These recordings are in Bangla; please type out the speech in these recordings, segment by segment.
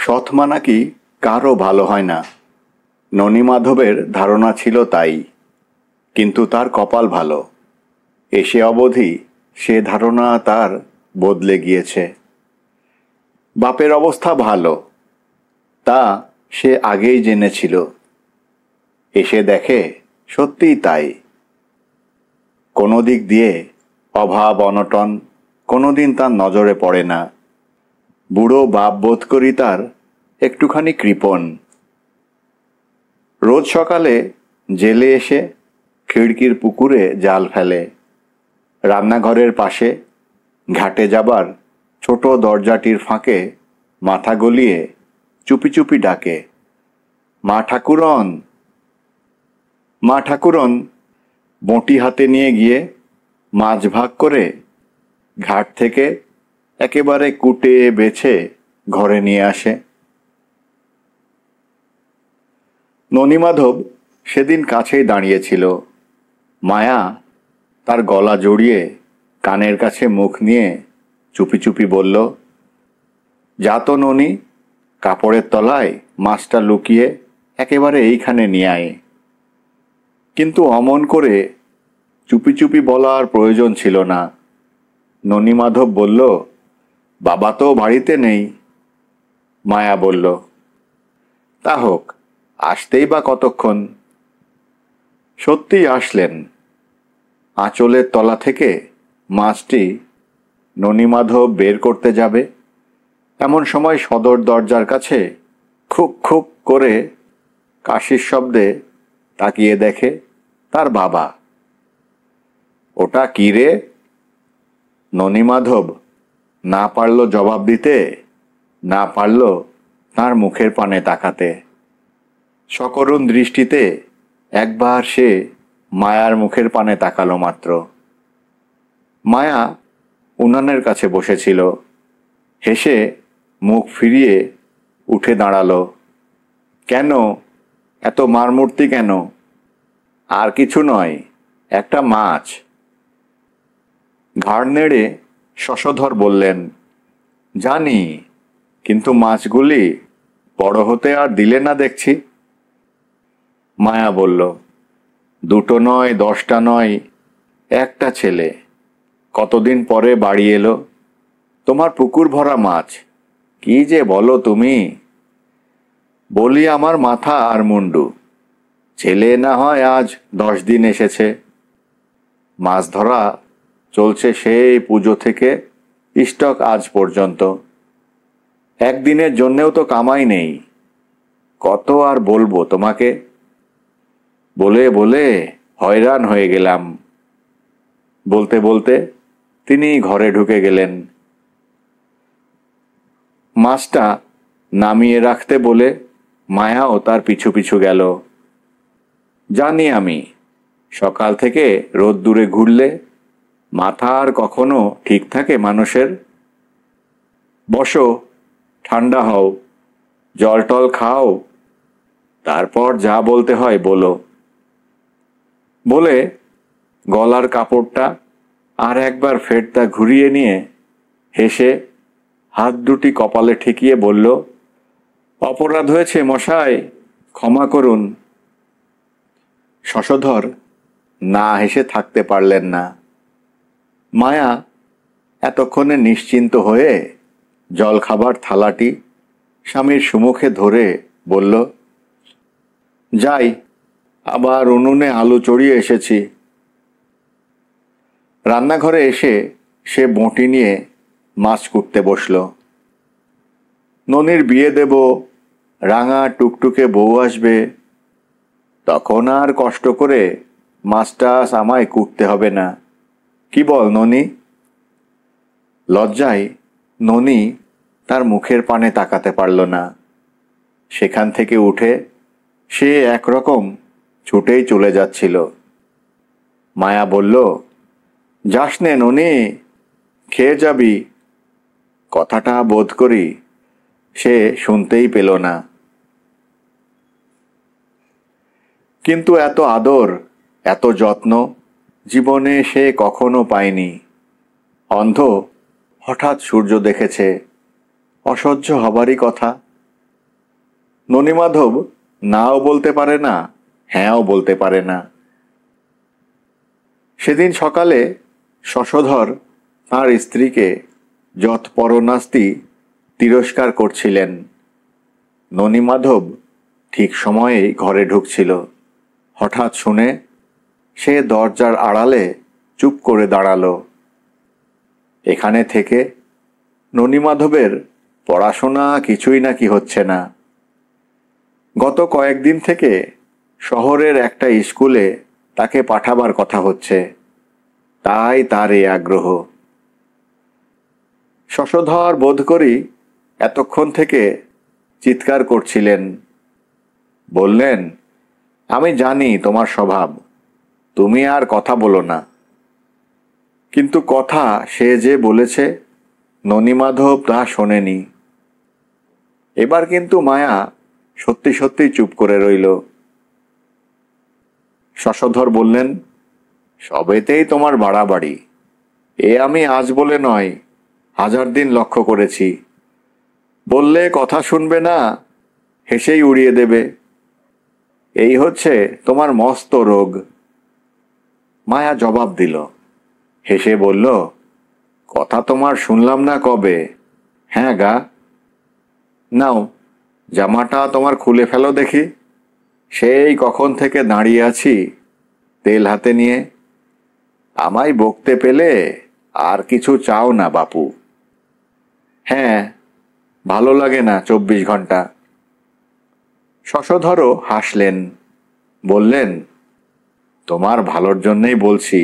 সৎমা নাকি কারও ভালো হয় না। ননীমাধবের ধারণা ছিল তাই, কিন্তু তার কপাল ভালো। এসে অবধি সে ধারণা তার বদলে গিয়েছে। বাপের অবস্থা ভালো, তা সে আগেই জেনেছিল। এসে দেখে সত্যিই তাই। কোনো দিক দিয়ে অভাব অনটন কোনোদিন তার নজরে পড়ে না। বুড়ো বাপ বোধ করি তার একটুখানি কৃপণ। রোজ সকালে জেলে এসে খিড়কির পুকুরে জাল ফেলে। রান্নাঘরের পাশে ঘাটে যাবার ছোট দরজাটির ফাঁকে মাথা গলিয়ে চুপি চুপি ডাকে, মা ঠাকুরন। মা ঠাকুরন বঁটি হাতে নিয়ে গিয়ে মাছ ভাগ করে ঘাট থেকে একেবারে কুটে বেছে ঘরে নিয়ে আসে। ননীমাধব সেদিন কাছেই দাঁড়িয়েছিল। মায়া তার গলা জড়িয়ে কানের কাছে মুখ নিয়ে চুপি চুপি বলল, যা তো ননি, কাপড়ের তলায় মাছটা লুকিয়ে একেবারে এইখানে নিয়ে আয়। কিন্তু অমন করে চুপি চুপি বলার প্রয়োজন ছিল না। ননীমাধব বলল, বাবা তো বাড়িতে নেই। মায়া বলল, তা হোক, আসতেই বা কতক্ষণ। সত্যিই আসলেন। আঁচলের তলা থেকে মাছটি ননীমাধব বের করতে যাবে এমন সময় সদর দরজার কাছে খুব খুব করে কাশির শব্দে তাকিয়ে দেখে তার বাবা। ওটা কি রে? ননীমাধব না পারল জবাব দিতে, না পারল তার মুখের পানে তাকাতে। সকরুণ দৃষ্টিতে একবার সে মায়ার মুখের পানে তাকালো মাত্র। মায়া উনানের কাছে বসেছিল। হেসে মুখ ফিরিয়ে উঠে দাঁড়ালো। কেন এত মারমূর্তি কেন? আর কিছু নয়, একটা মাছ। ঘাড় নেড়ে শশধর বললেন, জানি, কিন্তু মাছগুলি বড় হতে আর দিলে না দেখছি। মায়া বলল, দুটো নয়, 10টা নয়, একটা ছেলে কতদিন পরে বাড়ি এলো। তোমার পুকুর ভরা মাছ, কি যে বলো তুমি। বলি আমার মাথা আর মুন্ডু। ছেলে না হয় আজ 10 দিন এসেছে। মাছ ধরা চলছে সেই পুজো থেকে স্টক আজ পর্যন্ত। একদিনের জন্যেও তো কামাই নেই। কত আর বলবো তোমাকে। বলে বলে হয়রান হয়ে গেলাম। বলতে বলতে তিনি ঘরে ঢুকে গেলেন। মাছটা নামিয়ে রাখতে বলে মায়াও তার পিছু পিছু গেল। জানি আমি, সকাল থেকে রোদ্দুরে ঘুরলে মাথা আর কখনো ঠিক থাকে মানুষের। বসো, ঠান্ডা হও, জল টল খাও, তারপর যা বলতে হয় বলো। বলে গলার কাপড়টা আর একবার ফেরতা ঘুরিয়ে নিয়ে হেসে হাত দুটি কপালে ঠেকিয়ে বলল, অপরাধ হয়েছে মশাই, ক্ষমা করুন। শশধর না হেসে থাকতে পারলেন না। মায়া এতক্ষণে নিশ্চিন্ত হয়ে জল খাবার থালাটি স্বামীর সুমুখে ধরে বলল, যাই, আবার উনুনে আলু চড়িয়ে এসেছি। রান্নাঘরে এসে সে বঁটি নিয়ে মাছ কুটতে বসল। ননির বিয়ে দেব, রাঙা টুকটুকে বউ আসবে, তখন আর কষ্ট করে মাছটা আমায় কুটতে হবে না। কি বল ননি? লজ্জায় ননি তার মুখের পানে তাকাতে পারল না। সেখান থেকে উঠে সে একরকম ছুটেই চলে যাচ্ছিল। মায়া বলল, যাস নে ননি, খেয়ে যাবি। কথাটা বোধ করি সে শুনতেই পেল না। কিন্তু এত আদর, এত যত্ন জীবনে সে কখনো পায়নি। অন্ধ হঠাৎ সূর্য দেখেছে, অসহ্য হবারই কথা। ননীমাধব নাও বলতে পারে না, হ্যাঁও বলতে পারে না। সেদিন সকালে শশধর তাঁর স্ত্রীকে যৎপরনাস্তি তিরস্কার করছিলেন। ননীমাধব ঠিক সময়েই ঘরে ঢুকছিল। হঠাৎ শুনে সে দরজার আড়ালে চুপ করে দাঁড়ালো। এখানে থেকে ননীমাধবের পড়াশোনা কিছুই নাকি হচ্ছে না। গত কয়েকদিন থেকে শহরের একটা স্কুলে তাকে পাঠাবার কথা হচ্ছে, তাই তার এই আগ্রহ। শশধর বোধ করি এতক্ষণ থেকে চিৎকার করছিলেন। বললেন, আমি জানি তোমার স্বভাব, তুমি আর কথা বলো না। কিন্তু কথা সে যে বলেছে ননীমাধব তা শোনেনি। এবার কিন্তু মায়া সত্যি সত্যি চুপ করে রইল। শশধর বললেন, সবেতেই তোমার বাড়াবাড়ি। এ আমি আজ বলে নয়, 1000 দিন লক্ষ্য করেছি। বললে কথা শুনবে না, হেসেই উড়িয়ে দেবে। এই হচ্ছে তোমার মস্ত রোগ। মায়া জবাব দিল, হেসে বলল, কথা তোমার শুনলাম না কবে? হ্যাঁ গা। নাও জামাটা তোমার খুলে ফেলো দেখি। সেই কখন থেকে দাঁড়িয়ে আছি তেল হাতে নিয়ে। আমায় বকতে পেলে আর কিছু চাও না বাপু। হ্যাঁ, ভালো লাগে না 24 ঘন্টা। শশধরও হাসলেন, বললেন, তোমার ভালোর জন্যই বলছি।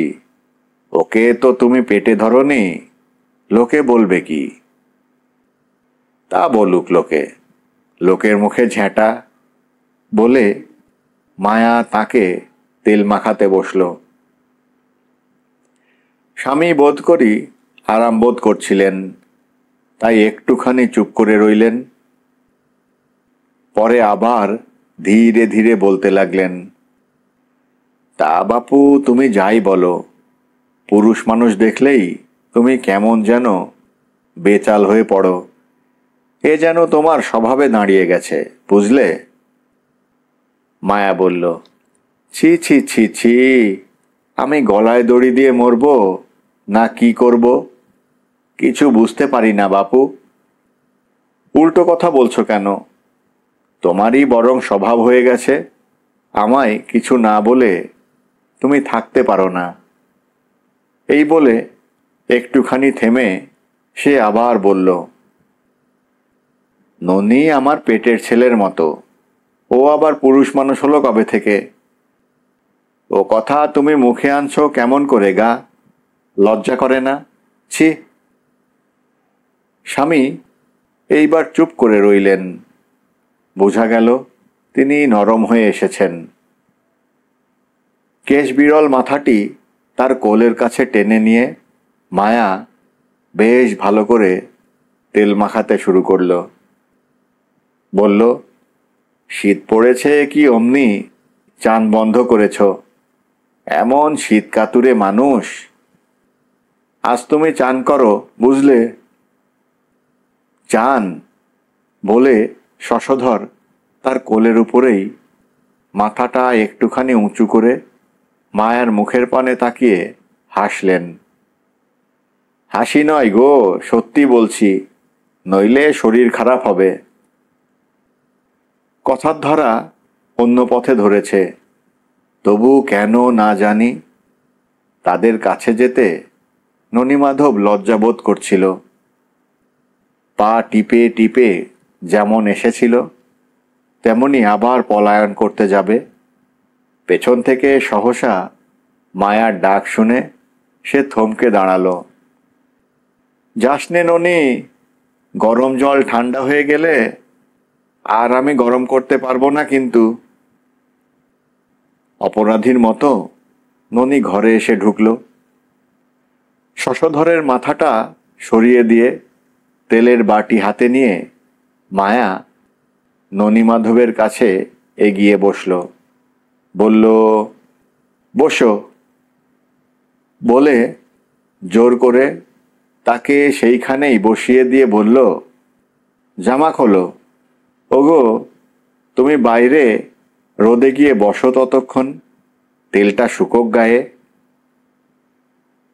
ওকে তো তুমি পেটে ধরনি, লোকে বলবে কি? তা বলুক লোকে, লোকের মুখে ঝ্যাঁটা। বলে মায়া তাকে তেল মাখাতে বসল। স্বামী বোধ করি আরাম বোধ করছিলেন, তাই একটুখানি চুপ করে রইলেন। পরে আবার ধীরে ধীরে বলতে লাগলেন, তা বাপু তুমি যাই বলো, পুরুষ মানুষ দেখলেই তুমি কেমন যেন বেচাল হয়ে পড়ো। এ যেন তোমার স্বভাবে দাঁড়িয়ে গেছে, বুঝলে? মায়া বলল, ছি ছি ছি ছি, আমি গলায় দড়ি দিয়ে মরব না কি করব? কিছু বুঝতে পারি না বাপু। উল্টো কথা বলছো কেন? তোমারই বরং স্বভাব হয়ে গেছে আমায় কিছু না বলে তুমি থাকতে পারো না। এই বলে একটুখানি থেমে সে আবার বলল, ননি আমার পেটের ছেলের মতো, ও আবার পুরুষ মানুষ হলো কবে থেকে? ও কথা তুমি মুখে আনছো কেমন করে গা? লজ্জা করে না? ছি। স্বামী এইবার চুপ করে রইলেন। বোঝা গেল তিনি নরম হয়ে এসেছেন। কেশ বিরল মাথাটি তার কোলের কাছে টেনে নিয়ে মায়া বেশ ভালো করে তেল মাখাতে শুরু করল। বলল, শীত পড়েছে কি অমনি চান বন্ধ করেছ? এমন শীত কাতুরে মানুষ। আজ তুমি চান করো, বুঝলে? চান বলে শশধর তার কোলের উপরেই মাথাটা একটুখানি উঁচু করে মায়ার মুখের পানে তাকিয়ে হাসলেন। হাসি নয় গো, সত্যি বলছি, নইলে শরীর খারাপ হবে। কথার ধরা অন্য পথে ধরেছে, তবু কেন না জানি তাদের কাছে যেতে ননীমাধব লজ্জাবোধ করছিল। পা টিপে টিপে যেমন এসেছিল তেমনি আবার পলায়ন করতে যাবে। পেছন থেকে সহসা মায়ার ডাক শুনে সে থমকে দাঁড়ালো। যাসনে ননি, গরম জল ঠান্ডা হয়ে গেলে আর আমি গরম করতে পারবো না কিন্তু। অপরাধীর মতো ননি ঘরে এসে ঢুকল। শশধরের মাথাটা সরিয়ে দিয়ে তেলের বাটি হাতে নিয়ে মায়া ননীমাধবের কাছে এগিয়ে বসল। বলল, বসো। বলে জোর করে তাকে সেইখানেই বসিয়ে দিয়ে বলল, জামা খোলো। ওগো, তুমি বাইরে রোদে গিয়ে বসো ততক্ষণ, তেলটা শুকোক গায়ে।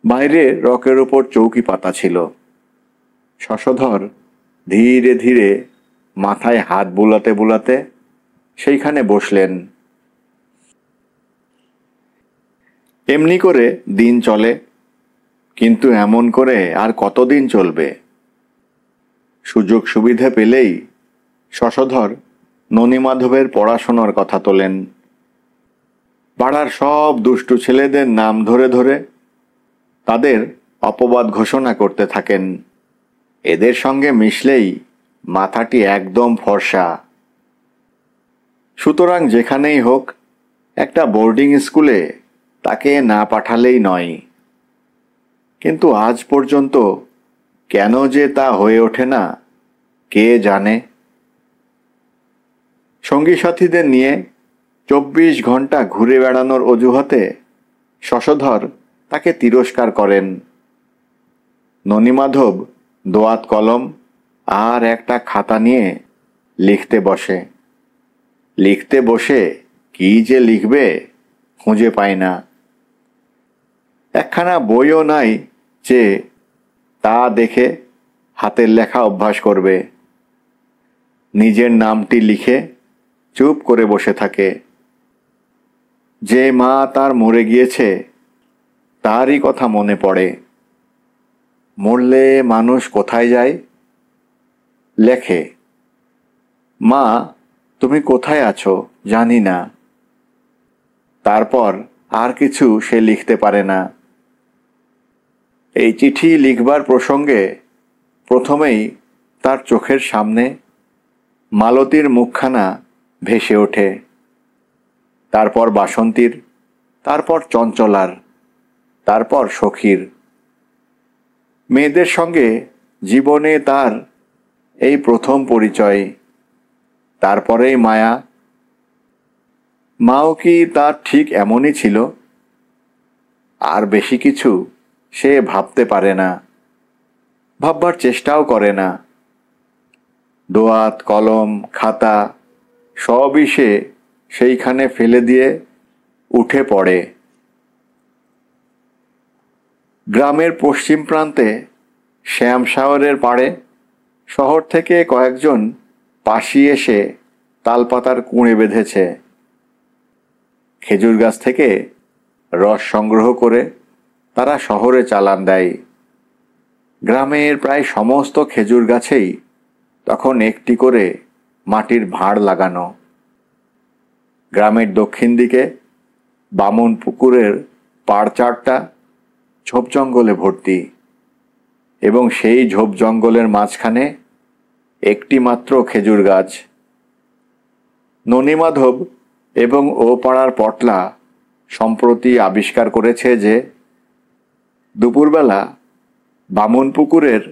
বাইরে রকের উপর চৌকি পাতা ছিল। শশধর ধীরে ধীরে মাথায় হাত বুলাতে বুলাতে সেইখানে বসলেন। এমনি করে দিন চলে, কিন্তু এমন করে আর কতদিন চলবে? সুযোগ সুবিধে পেলেই শশধর ননীমাধবের পড়াশোনার কথা তোলেন। পাড়ার সব দুষ্টু ছেলেদের নাম ধরে ধরে তাদের অপবাদ ঘোষণা করতে থাকেন। এদের সঙ্গে মিশলেই মাথাটি একদম ফর্সা। সুতরাং যেখানেই হোক একটা বোর্ডিং স্কুলে তাকে না পাঠালেই নয়। কিন্তু আজ পর্যন্ত কেন যে তা হয়ে ওঠে না, কে জানে। সঙ্গী সাথীদের নিয়ে 24 ঘন্টা ঘুরে বেড়ানোর অজুহাতে শশধর তাকে তিরস্কার করেন। ননীমাধব দোয়াত কলম আর একটা খাতা নিয়ে লিখতে বসে। লিখতে বসে কি যে লিখবে খুঁজে পায় না। একখানা বইও নাই যে তা দেখে হাতের লেখা অভ্যাস করবে। নিজের নামটি লিখে চুপ করে বসে থাকে। যে মা তার মরে গিয়েছে তারই কথা মনে পড়ে। মরলে মানুষ কোথায় যায়? লেখে, মা তুমি কোথায় আছো জানি না। তারপর আর কিছু সে লিখতে পারে না। এই চিঠি লিখবার প্রসঙ্গে প্রথমেই তার চোখের সামনে মালতীর মুখখানা ভেসে ওঠে, তারপর বাসন্তীর, তারপর চঞ্চলার, তারপর সখীর। মেয়েদের সঙ্গে জীবনে তার এই প্রথম পরিচয়। তারপরেই মায়া। মাও কি তার ঠিক এমনই ছিল? আর বেশি কিছু সে ভাবতে পারে না, ভাববার চেষ্টাও করে না। দোয়াত কলম খাতা সবই সে সেইখানে ফেলে দিয়ে উঠে পড়ে। গ্রামের পশ্চিম প্রান্তে শ্যামসাগরের পাড়ে শহর থেকে কয়েকজন পাশি এসে তালপাতার কুঁড়ে বেঁধেছে। খেজুর গাছ থেকে রস সংগ্রহ করে তারা শহরে চালান দেয়। গ্রামের প্রায় সমস্ত খেজুর গাছেই তখন একটি করে মাটির ভাঁড় লাগানো। গ্রামের দক্ষিণ দিকে বামন পুকুরের পাড় চারটা ঝোপ জঙ্গলে ভর্তি, এবং সেই ঝোপ জঙ্গলের মাঝখানে একটি মাত্র খেজুর গাছ। ননীমাধব এবং ও পাড়ার পটলা সম্প্রতি আবিষ্কার করেছে যে দুপুরবেলা বামন পুকুরের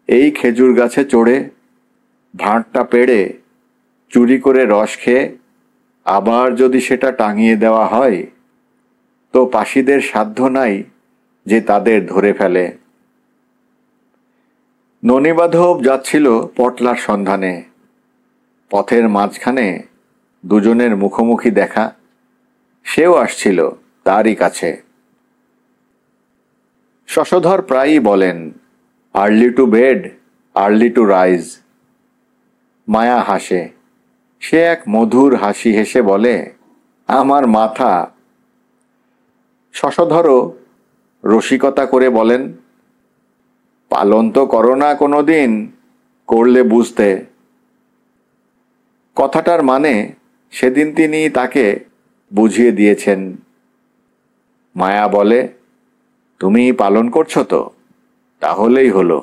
এই খেজুর গাছে চড়ে ভাঁড়টা পেড়ে চুরি করে রস খেয়ে আবার যদি সেটা টাঙিয়ে দেওয়া হয় তো পাশিদের সাধ্য নাই যে তাদের ধরে ফেলে। ননীমাধব যাচ্ছিল পটলার সন্ধানে। পথের মাঝখানে দুজনের মুখোমুখি দেখা। সেও আসছিল তারই কাছে। শশধর প্রায়ই বলেন, early to bed early to rise. Maya হাসে। সে এক মধুর হাসি হেসে বলে, আমার মাথা। শশধরও রসিকতা করে বলেন, পালন তো করো না কোনো দিন, করলে বুঝতে। কথাটার মানে সেদিন তিনি তাকে বুঝিয়ে দিয়েছেন। মায়া বলে, তুমি পালন করছো তো, তাহলেই হলো।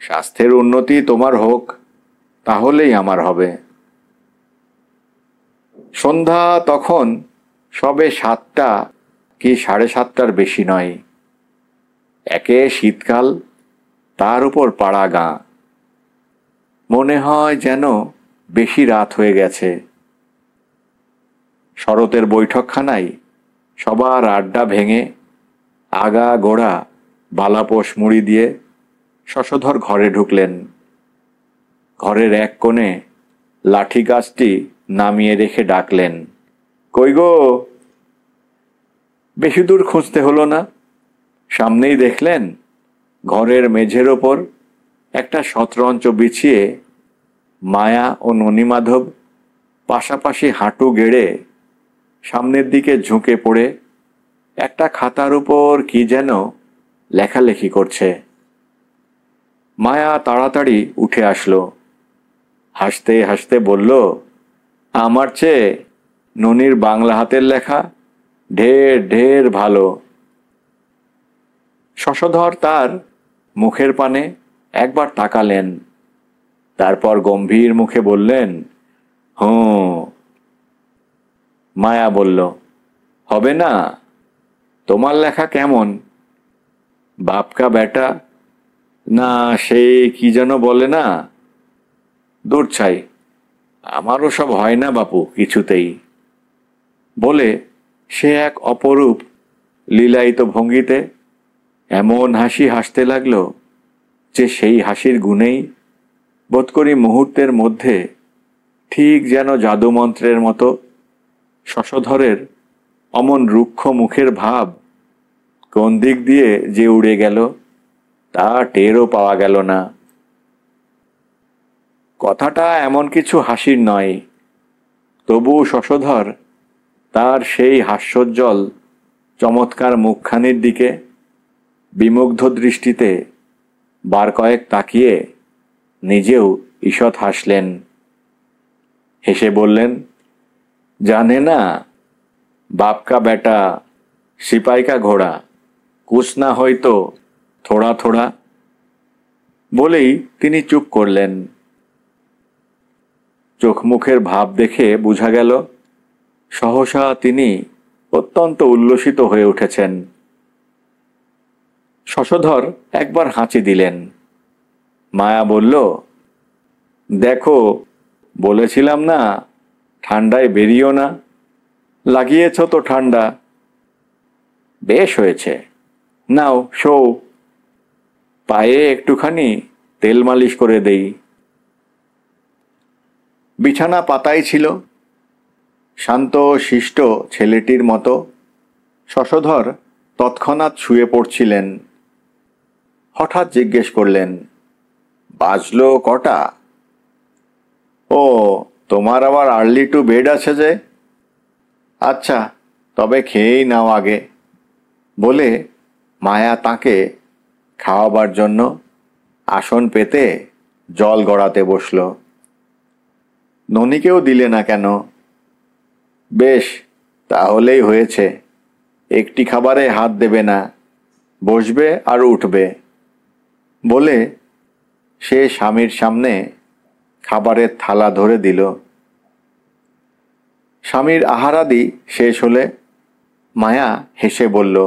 স্বাস্থ্যের উন্নতি তোমার হোক, তাহলেই আমার হবে। সন্ধ্যা তখন সবে 7টা কি 7:30টার বেশি নয়। একে শীতকাল, তার উপর পাড়া গাঁ। মনে হয় যেন বেশি রাত হয়ে গেছে। শরতের বৈঠকখানায় সবার আড্ডা ভেঙে আগা গোড়া বালাপোষ মুড়ি দিয়ে শশধর ঘরে ঢুকলেন। ঘরের এক কোণে লাঠি গাছটি নামিয়ে রেখে ডাকলেন, কই গো? বেশি দূর খুঁজতে হলো না, সামনেই দেখলেন ঘরের মেঝের ওপর একটা শতরঞ্চ বিছিয়ে মায়া ও ননীমাধব পাশাপাশি হাঁটু গেড়ে সামনের দিকে ঝুঁকে পড়ে একটা খাতার উপর কি যেন লেখালেখি করছে। মায়া তাড়াতাড়ি উঠে আসলো, হাসতে হাসতে বলল, আমার চেয়ে ননির বাংলা হাতের লেখা ঢের ঢের ভালো। শশধর তার মুখের পানে একবার তাকালেন, তারপর গম্ভীর মুখে বললেন, হুঁ। মায়া বলল, হবে না? তোমার লেখা কেমন? বাপকা বেটা না সেই কি যেন বলে না? দূর ছাই, আমারও সব হয় না বাপু কিছুতেই। বলে সে এক অপরূপ লীলায়িত ভঙ্গিতে এমন হাসি হাসতে লাগলো যে সেই হাসির গুণেই বোধ করি মুহূর্তের মধ্যে ঠিক যেন জাদুমন্ত্রের মতো শশধরের অমন রুক্ষ মুখের ভাব কোন দিক দিয়ে যে উড়ে গেল তা টেরও পাওয়া গেল না। কথাটা এমন কিছু হাসির নয়, তবু শশধর তার সেই হাস্যোজ্জ্বল চমৎকার মুখখানির দিকে বিমুগ্ধ দৃষ্টিতে বার কয়েক তাকিয়ে নিজেও ঈষৎ হাসলেন। হেসে বললেন, জানে না, বাপকা বেটা সিপাই কা ঘোড়া, কুছ না হয়তো থোড়া থোড়া। বলেই তিনি চুপ করলেন। চোখ মুখের ভাব দেখে বোঝা গেল সহসা তিনি অত্যন্ত উল্লসিত হয়ে উঠেছেন। শশধর একবার হাঁচি দিলেন। মায়া বলল, দেখো, বলেছিলাম না ঠান্ডায় বেরিও না, লাগিয়েছ তো ঠান্ডা। বেশ হয়েছে, নাও শো, পায়ে একটুখানি তেল মালিশ করে দেই। বিছানা পাতাই ছিল। শান্ত শিষ্ট ছেলেটির মতো শশধর তৎক্ষণাৎ শুয়ে পড়ছিলেন। হঠাৎ জিজ্ঞেস করলেন, বাজলো কটা? ও, তোমার আবার আর্লি টু বেড আছে যে? আচ্ছা, তবে খেয়েই নাও আগে। বলে মায়া তাকে খাওয়াবার জন্য আসন পেতে জল গড়াতে বসল। ননিকেও দিলে না কেন? বেশ, তাহলেই হয়েছে, একটি খাবারে হাত দেবে না, বসবে আর উঠবে। বলে সে স্বামীর সামনে খাবারের থালা ধরে দিল। স্বামীর আহারাদি শেষ হলে মায়া হেসে বলল,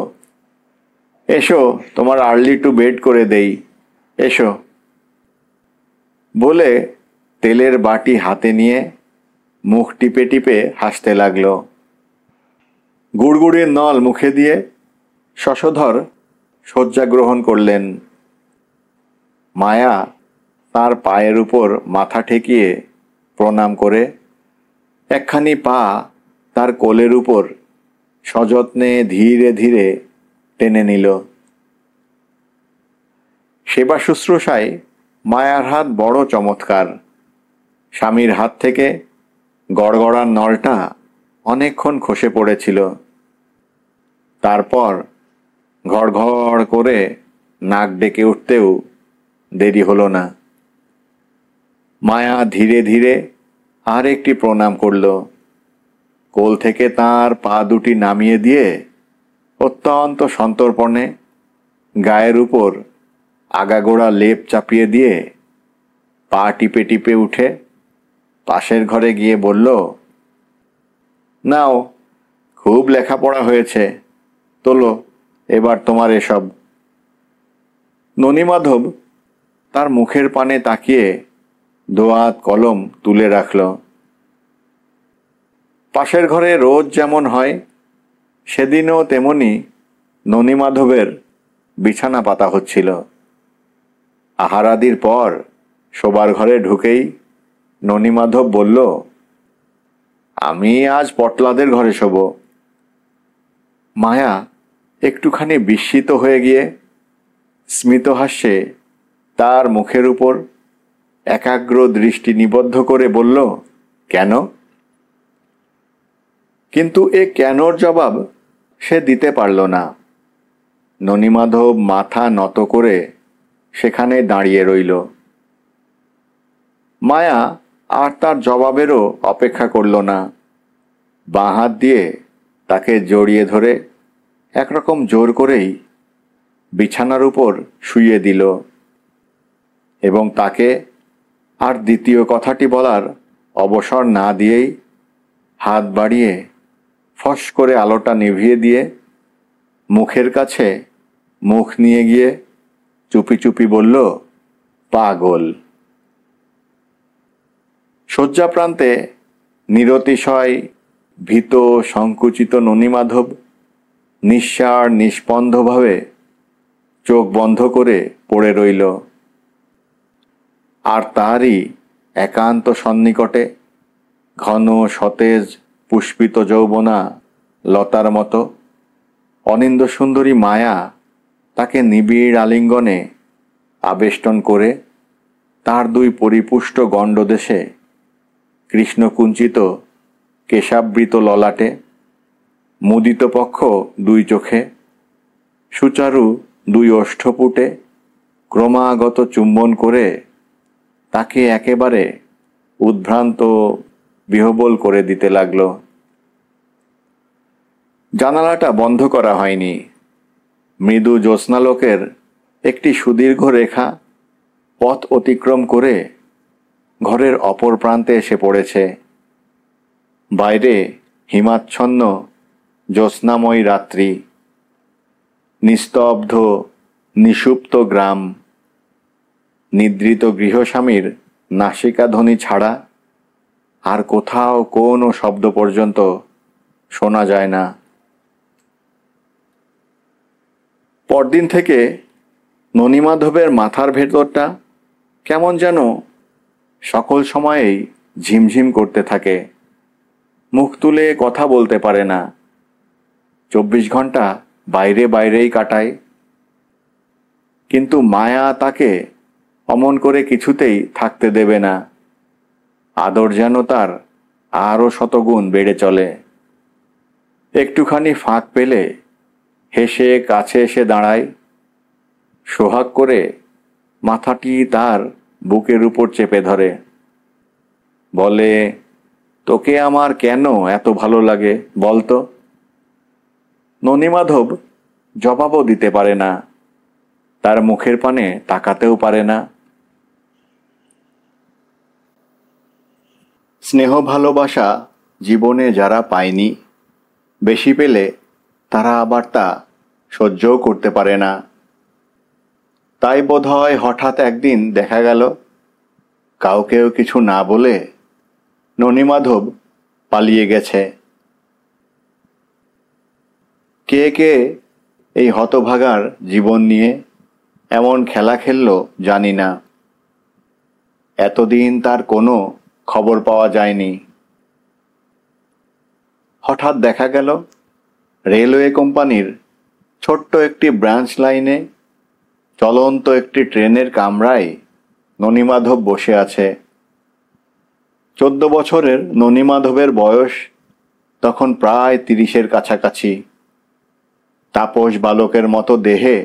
এসো, তোমার আর্লি টু বেড করে দেই, এসো। বলে তেলের বাটি হাতে নিয়ে মুখ টিপে টিপে হাসতে লাগলো। গুড়গুড়ির নল মুখে দিয়ে শশধর শয্যা গ্রহণ করলেন। মায়া তার পায়ের উপর মাথা ঠেকিয়ে প্রণাম করে একখানি পা তার কোলের উপর সযত্নে ধীরে ধীরে টেনে নিল। সেবা শুশ্রূষায় মায়ার হাত বড় চমৎকার। স্বামীর হাত থেকে গড়গড়ার নলটা অনেকক্ষণ খসে পড়েছিল। তারপর ঘড়ঘড় করে নাক ডেকে উঠতেও দেরি হলো না। মায়া ধীরে ধীরে আর একটি প্রণাম করল। কোল থেকে তার পা দুটি নামিয়ে দিয়ে অত্যন্ত সন্তর্পণে গায়ের উপর আগাগোড়া লেপ চাপিয়ে দিয়ে পা টিপে টিপে উঠে পাশের ঘরে গিয়ে বলল, নাও, খুব লেখাপড়া হয়েছে, তোলো এবার তোমার এসব। ননীমাধব তার মুখের পানে তাকিয়ে দোয়াত কলম তুলে রাখল। পাশের ঘরে রোজ যেমন হয় সেদিনও তেমনি ননীমাধবের বিছানা পাতা হচ্ছিল। আহারাদির পর শোবার ঘরে ঢুকেই ননীমাধব বলল, আমি আজ পটলাদের ঘরে শোব। মায়া একটুখানি বিস্মিত হয়ে গিয়ে স্মিতহাস্যে তার মুখের উপর একাগ্র দৃষ্টি নিবদ্ধ করে বলল, কেন? কিন্তু এ কেনর জবাব সে দিতে পারল না। ননীমাধব মাথা নত করে সেখানে দাঁড়িয়ে রইল। মায়া আর তার জবাবেরও অপেক্ষা করল না। বাঁ হাত দিয়ে তাকে জড়িয়ে ধরে একরকম জোর করেই বিছানার উপর শুইয়ে দিল এবং তাকে আর দ্বিতীয় কথাটি বলার অবসর না দিয়েই হাত বাড়িয়ে ফস করে আলোটা নিভিয়ে দিয়ে মুখের কাছে মুখ নিয়ে গিয়ে চুপি চুপি বলল, পাগল। শয্যাপ্রান্তে নিরতিশয় ভীত সংকুচিত ননীমাধব নিঃসার নিস্পন্দভাবে চোখ বন্ধ করে পড়ে রইল। আর তারই একান্ত সন্নিকটে ঘন সতেজ পুষ্পিত যৌবনা লতার মতো অনিন্দ সুন্দরী মায়া তাকে নিবিড় আলিঙ্গনে আবেষ্টন করে তার দুই পরিপুষ্ট গণ্ডদেশে কৃষ্ণকুঞ্চিত কেশাবৃত ললাটে, মুদিত পক্ষ দুই চোখে, সুচারু দুই ওষ্ঠপুটে ক্রমাগত চুম্বন করে তাকে একেবারে উদ্ভ্রান্ত বিহ্বল করে দিতে লাগল। জানালাটা বন্ধ করা হয়নি। মৃদু জ্যোৎস্নালোকের একটি সুদীর্ঘ রেখা পথ অতিক্রম করে ঘরের অপর প্রান্তে এসে পড়েছে। বাইরে হিমাচ্ছন্ন জ্যোৎস্নাময়ী রাত্রি, নিস্তব্ধ নিষুপ্ত গ্রাম, নিদ্রিত গৃহস্বামীর নাসিকাধ্বনি ছাড়া আর কোথাও কোনো শব্দ পর্যন্ত শোনা যায় না। পরদিন থেকে ননীমাধবের মাথার ভেতরটা কেমন যেন সকল সময়েই ঝিমঝিম করতে থাকে। মুখ তুলে কথা বলতে পারে না। 24 ঘন্টা বাইরে বাইরেই কাটায়। কিন্তু মায়া তাকে অমন করে কিছুতেই থাকতে দেবে না। আদর যেন তার আরও শতগুণ বেড়ে চলে। একটুখানি ফাঁক পেলে হেসে কাছে এসে দাঁড়ায়, সোহাগ করে মাথাটি তার বুকের উপর চেপে ধরে, বলে, তোকে আমার কেন এত ভালো লাগে বলতো? ননীমাধব জবাবও দিতে পারে না, তার মুখের পানে তাকাতেও পারে না। স্নেহ ভালোবাসা জীবনে যারা পায়নি, বেশি পেলে তারা আবার তা সহ্যও করতে পারে না। তাই বোধহয় হঠাৎ একদিন দেখা গেল কাউকেও কিছু না বলে ননীমাধব পালিয়ে গেছে। কে কে এই হতভাগার জীবন নিয়ে এমন খেলা খেলল জানি না। এতদিন তার কোনো খবর পাওয়া যায়নি। হঠাৎ দেখা গেল রেলওয়ে কোম্পানির ছোট্ট একটি ব্রাঞ্চ লাইনে চলন্ত একটি ট্রেনের কামরায় ননীমাধব বসে আছে। 14 বছরের ননীমাধবের বয়স তখন প্রায় 30-এর কাছাকাছি। তাপস বালকের মতো দেহে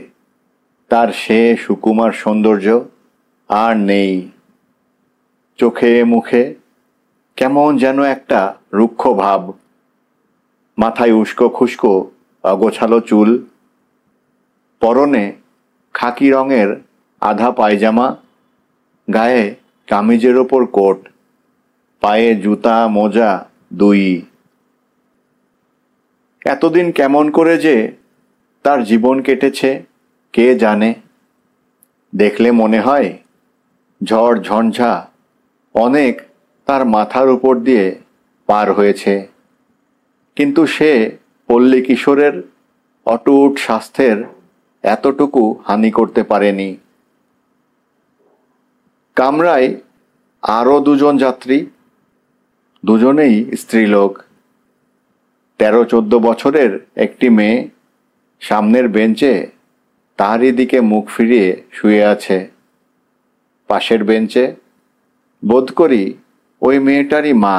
তার সে সুকুমার সৌন্দর্য আর নেই। চোখে মুখে কেমন যেন একটা রুক্ষ ভাব। মাথায় উস্কো খুস্কো অগোছালো চুল, পরনে খাকি রঙের আধা পায়জামা, গায়ে কামিজের ওপর কোট, পায়ে জুতা মোজা দুই। এতদিন কেমন করে যে তার জীবন কেটেছে কে জানে। দেখলে মনে হয় ঝড় ঝঞ্ঝা অনেক তার মাথার উপর দিয়ে পার হয়েছে, কিন্তু সে পল্লী কিশোরের অটুট স্বাস্থ্যের এতটুকু হানি করতে পারেনি। কামরায় আরও দুজন যাত্রী, দুজনেই স্ত্রীলোক। 13-14 বছরের একটি মেয়ে সামনের বেঞ্চে তারই দিকে মুখ ফিরিয়ে শুয়ে আছে। পাশের বেঞ্চে বোধ করি ওই মেয়েটারই মা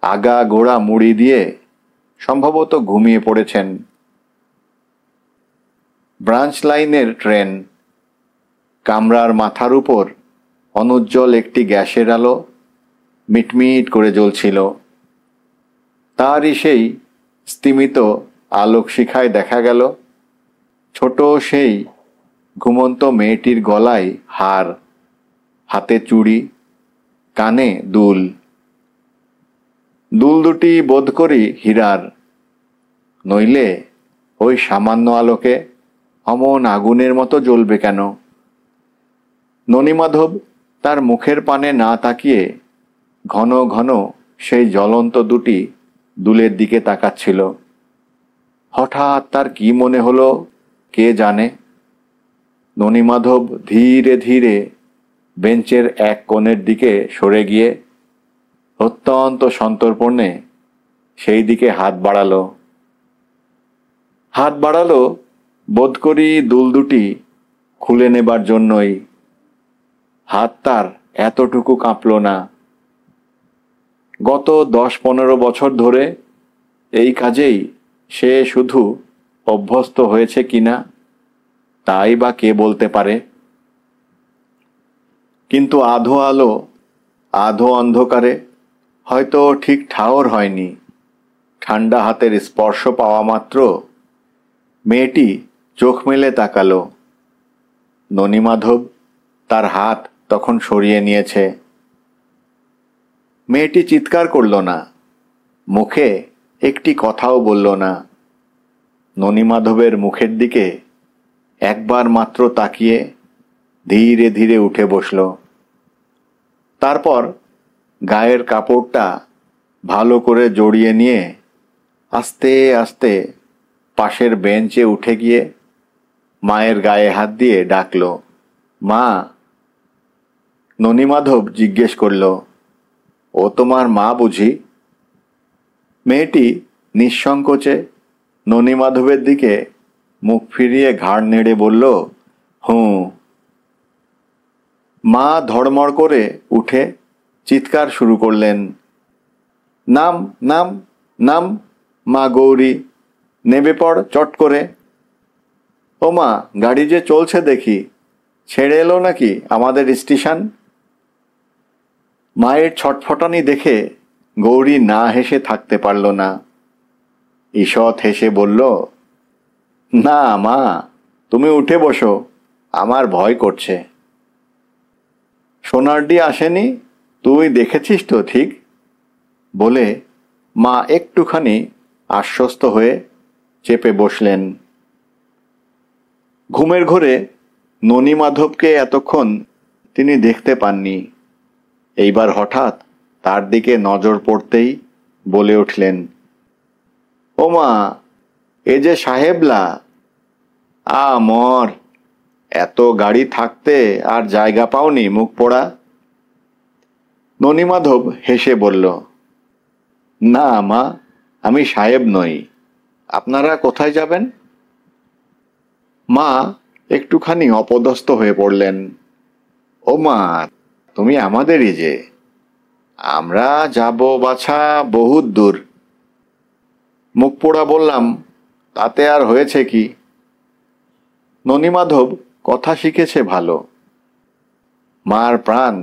আগা গোড়া মুড়ি দিয়ে সম্ভবত ঘুমিয়ে পড়েছেন। ব্রাঞ্চ লাইনের ট্রেন। কামরার মাথার উপর অনুজ্জ্বল একটি গ্যাসের আলো মিটমিট করে জ্বলছিল। তারই সেই স্তিমিত আলোক শিখায় দেখা গেল ছোট সেই ঘুমন্ত মেয়েটির গলায় হার, হাতে চুড়ি, কানে দুল। দুল দুটি বোধ করি হীরার, নইলে ওই সামান্য আলোকে অমন আগুনের মতো জ্বলবে কেন? ননীমাধব তার মুখের পানে না তাকিয়ে ঘন ঘন সেই জ্বলন্ত দুটি দুলের দিকে তাকাচ্ছিল। হঠাৎ তার কি মনে হলো কে জানে। ননীমাধব ধীরে ধীরে বেঞ্চের এক কোণের দিকে সরে গিয়ে অত্যন্ত সন্তর্পণে সেই দিকে হাত বাড়ালো বোধ করি দুল দুটি খুলে নেবার জন্যই। হাত তার এতটুকু কাঁপল না। গত 10-15 বছর ধরে এই কাজেই সে শুধু অভ্যস্ত হয়েছে কিনা তাই বা কে বলতে পারে। কিন্তু আধো আলো আধো অন্ধকারে হয়তো ঠিক ঠাওর হয়নি। ঠান্ডা হাতের স্পর্শ পাওয়া মাত্র মেয়েটি চোখ মেলে তাকালো। ননীমাধব তার হাত তখন সরিয়ে নিয়েছে। মেয়েটি চিৎকার করল না, মুখে একটি কথাও বলল না। ননীমাধবের মুখের দিকে একবার মাত্র তাকিয়ে ধীরে ধীরে উঠে বসল। তারপর গায়ের কাপড়টা ভালো করে জড়িয়ে নিয়ে আস্তে আস্তে পাশের বেঞ্চে উঠে গিয়ে মায়ের গায়ে হাত দিয়ে ডাকল, মা। ননীমাধব জিজ্ঞেস করল, ও তোমার মা বুঝি? মেয়েটি নিঃসংকোচে ননীমাধবের দিকে মুখ ফিরিয়ে ঘাড় নেড়ে বলল, হুঁ। মা ধড়মড় করে উঠে চিৎকার শুরু করলেন, নাম নাম নাম, মা গৌরী, নেবে পড় চট করে। ও মা, গাড়ি যে চলছে দেখি, ছেড়ে এলো নাকি আমাদের স্টেশন? মায়ের ছটফটানি দেখে গৌরী না হেসে থাকতে পারল না। ঈষৎ হেসে বলল, না মা, তুমি উঠে বসো, আমার ভয় করছে। সোনারডি আসেনি, তুই দেখেছিস তো ঠিক? বলে মা একটুখানি আশ্বস্ত হয়ে চেপে বসলেন। ঘুমের ঘোরে ননীমাধবকে এতক্ষণ তিনি দেখতে পাননি। এইবার হঠাৎ তার দিকে নজর পড়তেই বলে উঠলেন, ও মা, এ যে সাহেবলা। মর, এত গাড়ি থাকতে আর জায়গা পাওনি মুখ পোড়া? ননীমাধব হেসে বলল, না মা, আমি সাহেব নই। আপনারা কোথায় যাবেন? মা একটুখানি অপদস্থ হয়ে পড়লেন। ও মা, তুমি আমাদেরই যে। আমরা যাব বাছা বহুত দূর। মুখ পোড়া বললাম, তাতে আর হয়েছে কি? ননীমাধব কথা শিখেছে ভালো। মার প্রাণ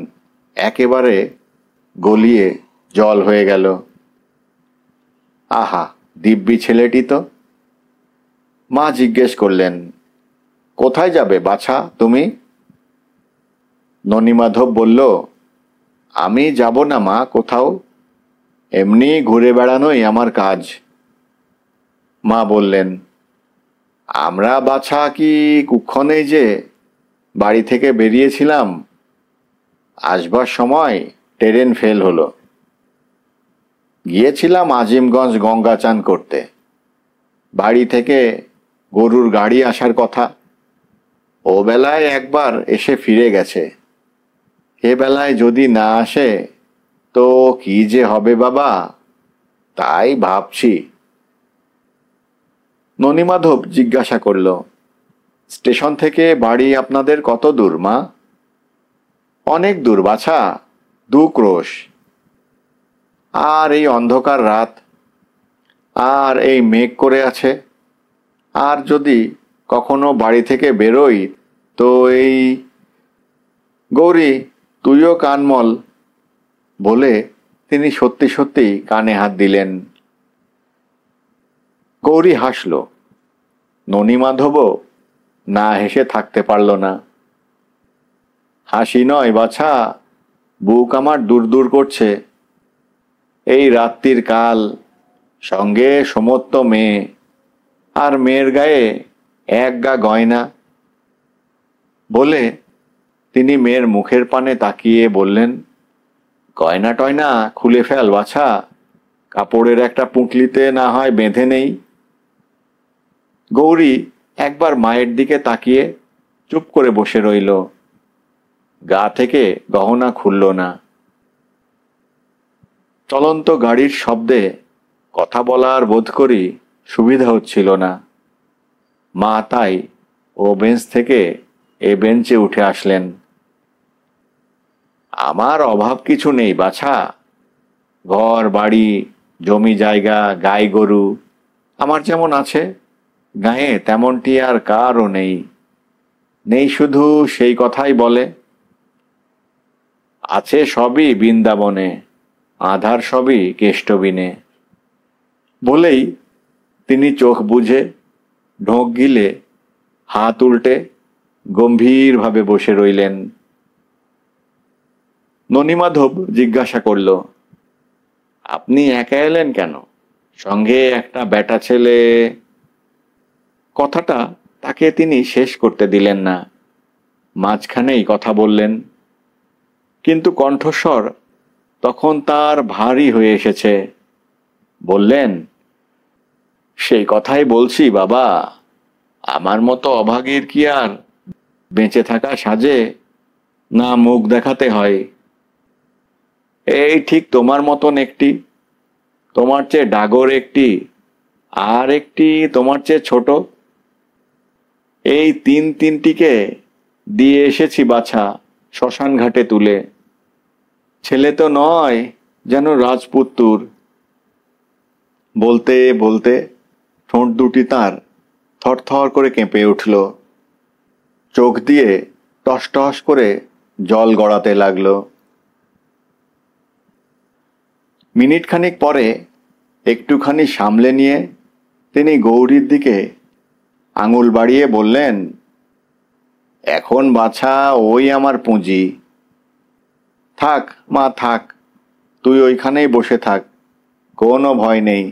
একেবারে গলিয়ে জল হয়ে গেল। আহা, দিব্যি ছেলেটি তো। মা জিজ্ঞেস করলেন, কোথায় যাবে বাছা তুমি? ননীমাধব বলল, আমি যাব না মা কোথাও, এমনি ঘুরে বেড়ানোই আমার কাজ। মা বললেন, আমরা বাছা কি কুক্ষণেই যে বাড়ি থেকে বেরিয়েছিলাম, আসবার সময় ট্রেন ফেল হলো। গিয়েছিলাম আজিমগঞ্জ গঙ্গা চান করতে। বাড়ি থেকে গরুর গাড়ি আসার কথা, ও বেলায় একবার এসে ফিরে গেছে। এ বেলায় যদি না আসে তো কি যে হবে বাবা, তাই ভাবছি। ননিমাধব জিজ্ঞাসা করল, স্টেশন থেকে বাড়ি আপনাদের কত দূর মা? অনেক দূর বাছা, 2 ক্রোশ। আর এই অন্ধকার রাত, আর এই মেঘ করে আছে, আর যদি কখনো বাড়ি থেকে বেরোই তো এই... গৌরী, তুইও কানমল। বলে তিনি সত্যি সত্যি কানে হাত দিলেন। গৌরী হাসল। ননিমাধবও না হেসে থাকতে পারল না। হাসি নয় বাছা, বুক আমার দূর দূর করছে। এই রাত্রির কাল, সঙ্গে সমস্ত মেয়ে, আর মেয়ের গায়ে এক গা গয়না। বলে তিনি মেয়ের মুখের পানে তাকিয়ে বললেন, গয়না টয়না খুলে ফেল বাছা, কাপড়ের একটা পুঁটলিতে না হয় বেঁধে নেই। গৌরী একবার মায়ের দিকে তাকিয়ে চুপ করে বসে রইল। গা থেকে গহনা খুলল না। চলন্ত গাড়ির শব্দে কথা বলার বোধ করি সুবিধা হচ্ছিল না। মা তাই ও বেঞ্চ থেকে এ বেঞ্চে উঠে আসলেন। আমার অভাব কিছু নেই বাছা, ঘর বাড়ি, জমি জায়গা, গাই গরু আমার যেমন আছে, গায়ে তেমনটি আর কারও নেই। নেই শুধু সেই কথাই বলে। আছে সবই বৃন্দাবনে, আধার সবই কেষ্টবিনে। বলেই তিনি চোখ বুজে, ঢোক গিলে, হাত উল্টে গম্ভীরভাবে বসে রইলেন। ননিমাধব জিজ্ঞাসা করল, আপনি একা এলেন কেন? সঙ্গে একটা বেটা ছেলে... কথাটা তাকে তিনি শেষ করতে দিলেন না, মাঝখানেই কথা বললেন। কিন্তু কণ্ঠস্বর তখন তার ভারী হয়ে এসেছে। বললেন, সেই কথাই বলছি বাবা, আমার মতো অভাগীর কি আর বেঁচে থাকা সাজে, না মুখ দেখাতে হয়। এই ঠিক তোমার মতন একটি, তোমার চেয়ে ডাগর একটি, আর একটি তোমার চেয়ে ছোট, এই তিনটিকে দিয়ে এসেছি বাছা শ্মশান ঘাটে তুলে। ছেলে তো নয়, যেন রাজপুত্তুর। বলতে বলতে ঠোঁট দুটি তার থরথর করে কেঁপে উঠল। চোখ দিয়ে টস টস করে জল গড়াতে লাগলো। মিনিট খানিক পরে একটুখানি সামলে নিয়ে তিনি গৌরীর দিকে আঙুল বাড়িয়ে বললেন, এখন বাছা ওই আমার পুঁজি। থাক মা থাক, তুই ওইখানেই বসে থাক, কোনো ভয় নেই।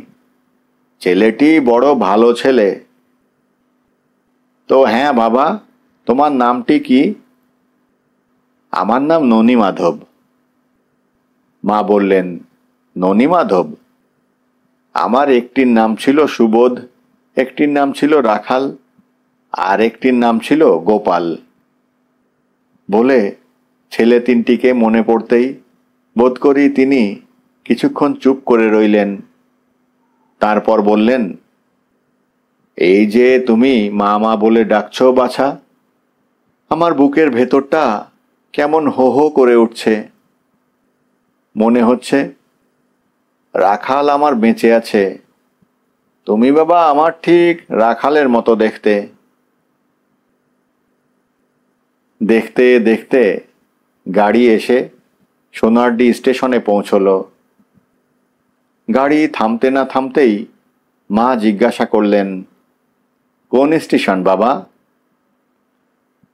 ছেলেটি বড় ভালো ছেলে। তো হ্যাঁ বাবা, তোমার নামটি কি? আমার নাম ননিমাধব। মা বললেন, ননিমাধব? আমার একটির নাম ছিল সুবোধ, একটির নাম ছিল রাখাল, আর একটির নাম ছিল গোপাল। বলে ছেলে তিনটিকে মনে পড়তেই বোধ করি তিনি কিছুক্ষণ চুপ করে রইলেন। তারপর বললেন, এই যে তুমি মা মা বলে ডাকছো বাছা, আমার বুকের ভেতরটা কেমন হো হো করে উঠছে। মনে হচ্ছে রাখাল আমার বেঁচে আছে। তুমি বাবা আমার ঠিক রাখালের মতো দেখতে। দেখতে দেখতে গাড়ি এসে সোনারডি স্টেশনে পৌঁছলো। গাড়ি থামতে না থামতেই মা জিজ্ঞাসা করলেন, কোন স্টেশন বাবা?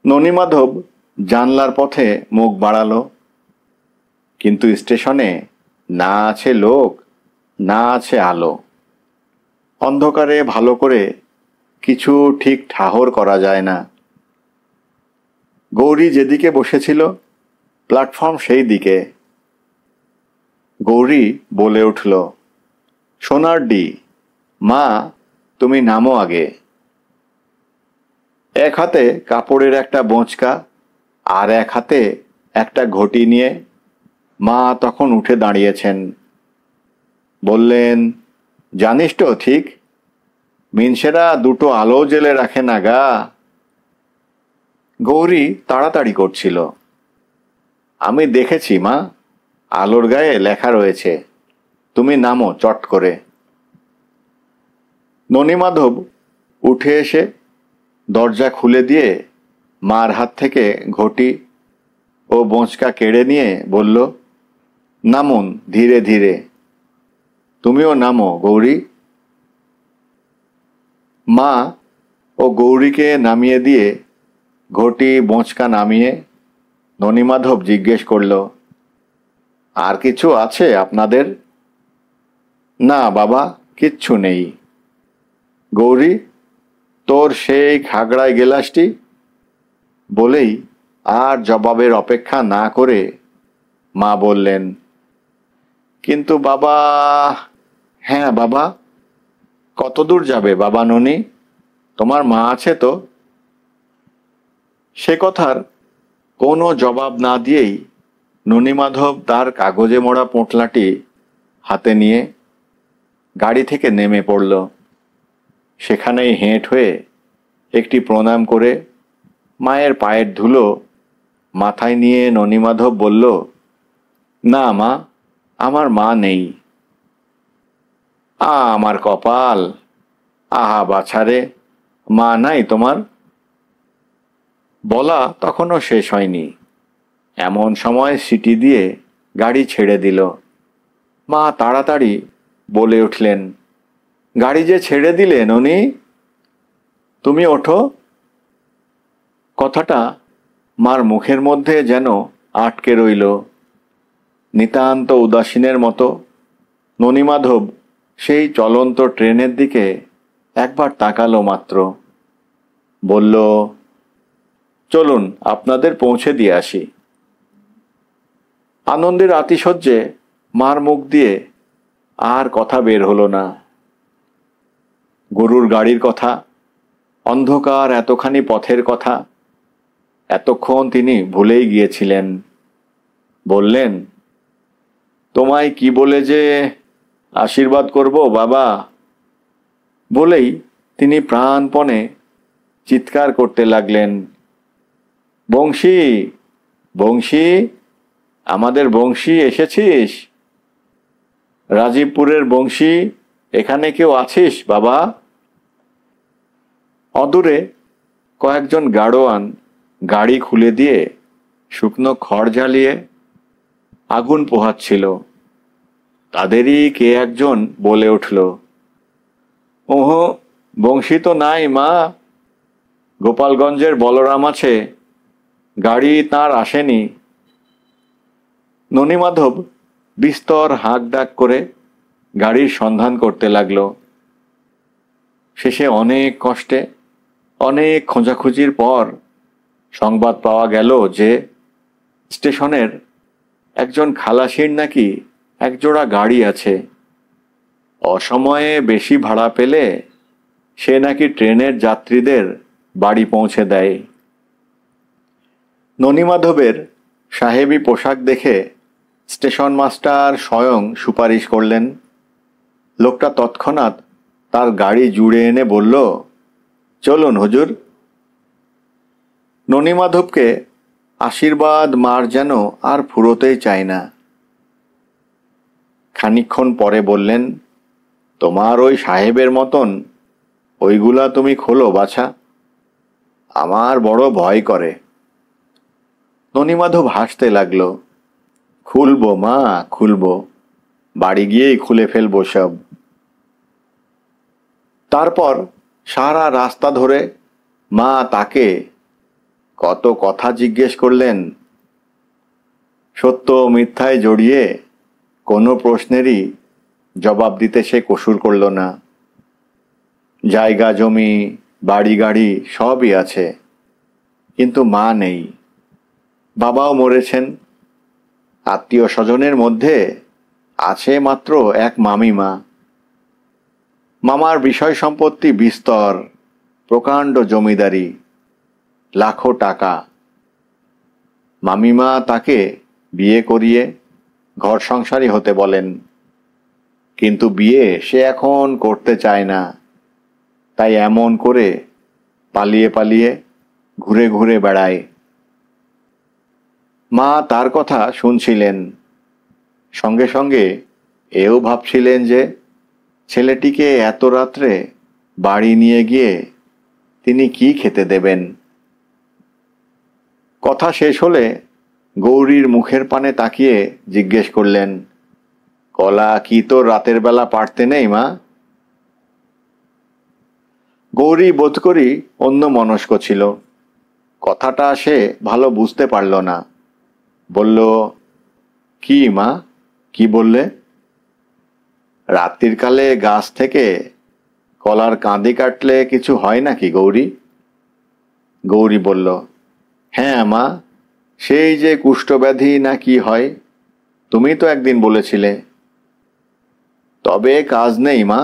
ননিমাধব জানলার পথে মুখ বাড়ালো। কিন্তু স্টেশনে না আছে লোক, না আছে আলো। অন্ধকারে ভালো করে কিছু ঠিক ঠাহর করা যায় না। গৌরী যেদিকে বসেছিল প্ল্যাটফর্ম সেই দিকে। গৌরী বলে উঠল, সোনারডি, মা তুমি নামো আগে। এক হাতে কাপড়ের একটা বোঁচকা আর এক হাতে একটা ঘটি নিয়ে। মা তখন উঠে দাঁড়িয়েছেন। বললেন, জানিস তো ঠিক, মিনসেরা দুটো আলো জেলে রাখে না গা। গৌরী তাড়াতাড়ি করছিল। আমি দেখেছি মা, আলোর গায়ে লেখা রয়েছে, তুমি নামো চট করে। ননীমাধব উঠে এসে দরজা খুলে দিয়ে মার হাত থেকে ঘটি ও বোঁচকা কেড়ে নিয়ে বলল, নামুন ধীরে ধীরে। তুমিও নামো গৌরী। মা ও গৌরীকে নামিয়ে দিয়ে ঘটি বোঁচকা নামিয়ে ননীমাধব জিজ্ঞেস করল, আর কিছু আছে আপনাদের? না বাবা, কিচ্ছু নেই। গৌরী, তোর সেই খাগড়ায় গেলাসটি? বলেই আর জবাবের অপেক্ষা না করে মা বললেন, কিন্তু বাবা। হ্যাঁ বাবা, কত দূর যাবে বাবা ননি? তোমার মা আছে তো? সে কথার কোনো জবাব না দিয়েই ননীমাধব তার কাগজে মোড়া পোঁটলাটি হাতে নিয়ে গাড়ি থেকে নেমে পড়ল। সেখানেই হেঁট হয়ে একটি প্রণাম করে মায়ের পায়ের ধুলো মাথায় নিয়ে ননীমাধব বলল, না মা, আমার মা নেই। আমার কপাল! আহা বাছারে, মা নাই তোমার? বলা তখনও শেষ হয়নি, এমন সময় সিটি দিয়ে গাড়ি ছেড়ে দিল। মা তাড়াতাড়ি বলে উঠলেন, গাড়ি যে ছেড়ে দিলে ননি, তুমি ওঠো। কথাটা মার মুখের মধ্যে যেন আটকে রইল। নিতান্ত উদাসীনের মতো ননীমাধব সেই চলন্ত ট্রেনের দিকে একবার তাকালো মাত্র। বলল, চলুন আপনাদের পৌঁছে দিয়ে আসি। আনন্দের আতিশয্যে মার মুখ দিয়ে আর কথা বের হলো না। গরুর গাড়ির কথা, অন্ধকার এতখানি পথের কথা এতক্ষণ তিনি ভুলেই গিয়েছিলেন। বললেন, তোমায় কি বলে যে আশীর্বাদ করব বাবা। বলেই তিনি প্রাণপণে চিৎকার করতে লাগলেন, বংশী, বংশী, আমাদের বংশী এসেছিস? রাজীবপুরের বংশী, এখানে কেউ আছিস বাবা? অদূরে কয়েকজন গাড়োয়ান গাড়ি খুলে দিয়ে শুকনো খড় জ্বালিয়ে আগুন পোহাচ্ছিল। তাদেরই কে একজন বলে উঠল, ওহো, বংশী তো নাই মা। গোপালগঞ্জের বলরাম আছে, গাড়ি তার আসেনি। ননীমাধব বিস্তর হাঁক ডাক করে গাড়ির সন্ধান করতে লাগলো। শেষে অনেক কষ্টে, অনেক খোঁজাখুঁজির পর সংবাদ পাওয়া গেল যে স্টেশনের একজন খালাসির নাকি একজোড়া গাড়ি আছে। অসময়ে বেশি ভাড়া পেলে সে নাকি ট্রেনের যাত্রীদের বাড়ি পৌঁছে দেয়। ননীমাধবের সাহেবী পোশাক দেখে স্টেশন মাস্টার স্বয়ং সুপারিশ করলেন। লোকটা তৎক্ষণাৎ তার গাড়ি জুড়ে এনে বলল, চলুন হুজুর। ননীমাধবকে আশীর্বাদ মার যেন আর ফুরোতেই চায় না। খানিকক্ষণ পরে বললেন, তোমার ওই সাহেবের মতন ওইগুলা তুমি খোলো বাছা, আমার বড় ভয় করে। ননীমাধব হাসতে লাগলো, খুলবো মা, খুলবো, বাড়ি গিয়েই খুলে ফেলবো সব। তারপর সারা রাস্তা ধরে মা তাকে কত কথা জিজ্ঞেস করলেন। সত্য মিথ্যায় জড়িয়ে কোনো প্রশ্নেরই জবাব দিতে সে কসুর করল না। জায়গা জমি বাড়ি গাড়ি সবই আছে, কিন্তু মা নেই। বাবাও মরেছেন। আত্মীয় স্বজনের মধ্যে আছে মাত্র এক মামিমা। মামার বিষয় সম্পত্তি বিস্তর, প্রকাণ্ড জমিদারি, লাখো টাকা। মামিমা তাকে বিয়ে করিয়ে ঘর সংসারী হতে বলেন, কিন্তু বিয়ে সে এখন করতে চায় না। তাই এমন করে পালিয়ে পালিয়ে ঘুরে ঘুরে বেড়ায়। মা তার কথা শুনছিলেন, সঙ্গে সঙ্গে এও ভাবছিলেন যে ছেলেটিকে এত রাত্রে বাড়ি নিয়ে গিয়ে তিনি কি খেতে দেবেন। কথা শেষ হলে গৌরীর মুখের পানে তাকিয়ে জিজ্ঞেস করলেন, কলা কি তোর রাতের বেলা পারতে নেই মা? গৌরী বোধ করি অন্য মনস্ক ছিল, কথাটা সে ভালো বুঝতে পারল না। বলল, কি মা, কি বললে? রাত্রির কালে গাছ থেকে কলার কাঁদি কাটলে কিছু হয় নাকি গৌরী? গৌরী বলল, হ্যাঁ মা, সেই যে কুষ্ঠব্যাধি না কি হয়, তুমি তো একদিন বলেছিলে। তবে কাজ নেই মা,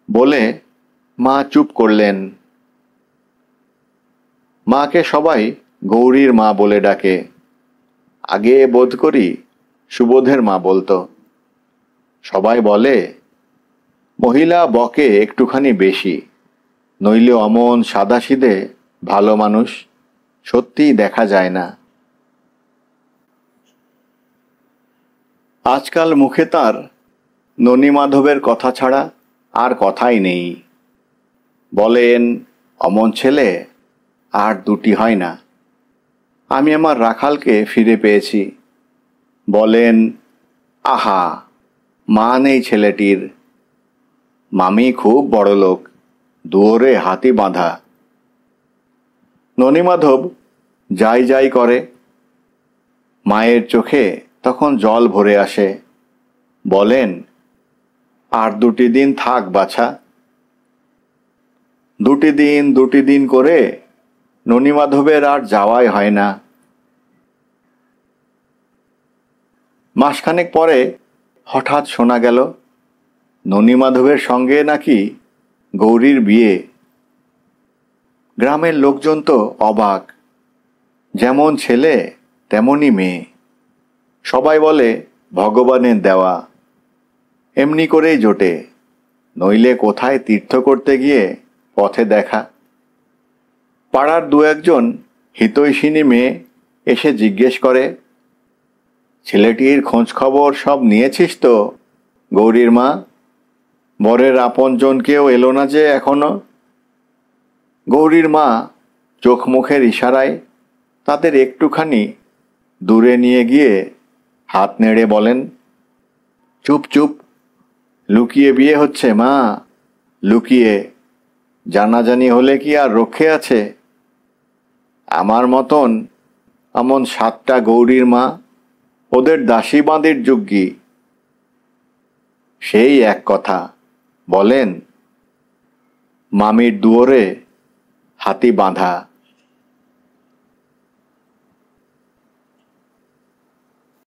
বলে মা চুপ করলেন। মাকে সবাই গৌরীর মা বলে ডাকে। আগে বোধ করি সুবোধের মা বলতো। সবাই বলে, মহিলা বকে একটুখানি বেশি, নইলে অমন সাদাসিধে ভালো মানুষ সত্যিই দেখা যায় না। আজকাল মুখে তার ননীমাধবের কথা ছাড়া আর কথাই নেই। বলেন, অমন ছেলে আর দুটি হয় না। আমি আমার রাখালকে ফিরে পেয়েছি। বলেন, আহা, মা নেই ছেলেটির। মামি খুব বড় লোক, দুয়ারে হাতি বাঁধা। ননীমাধব যাই যাই করে। মায়ের চোখে তখন জল ভরে আসে। বলেন, আর দুটি দিন থাক বাছা। দুটি দিন করে ননীমাধবের আর যাওয়াই হয় না। মাসখানেক পরে হঠাৎ শোনা গেল ননীমাধবের সঙ্গে নাকি গৌরীর বিয়ে। গ্রামের লোকজন তো অবাক, যেমন ছেলে তেমনই মেয়ে। সবাই বলে ভগবানের দেওয়া, এমনি করেই জোটে, নইলে কোথায় তীর্থ করতে গিয়ে পথে দেখা। পাড়ার দু একজন হিতৈষিনী মেয়ে এসে জিজ্ঞেস করে, ছেলেটির খোঁজ খবর সব নিয়েছিস তো গৌরীর মা? বরের আপনজন কেউ এলো না যে এখনো? গৌরীর মা চোখ মুখের ইশারায় তাদের একটুখানি দূরে নিয়ে গিয়ে হাত নেড়ে বলেন, চুপ চুপ, লুকিয়ে বিয়ে হচ্ছে মা, লুকিয়ে। জানাজানি হলে কি আর রক্ষে আছে? আমার মতন এমন 7টা গৌরীর মা, ওদের দাসী বাঁধির যোগ্যী। সেই এক কথা, বলেন, মামির দুয়ারে হাতি বাঁধা।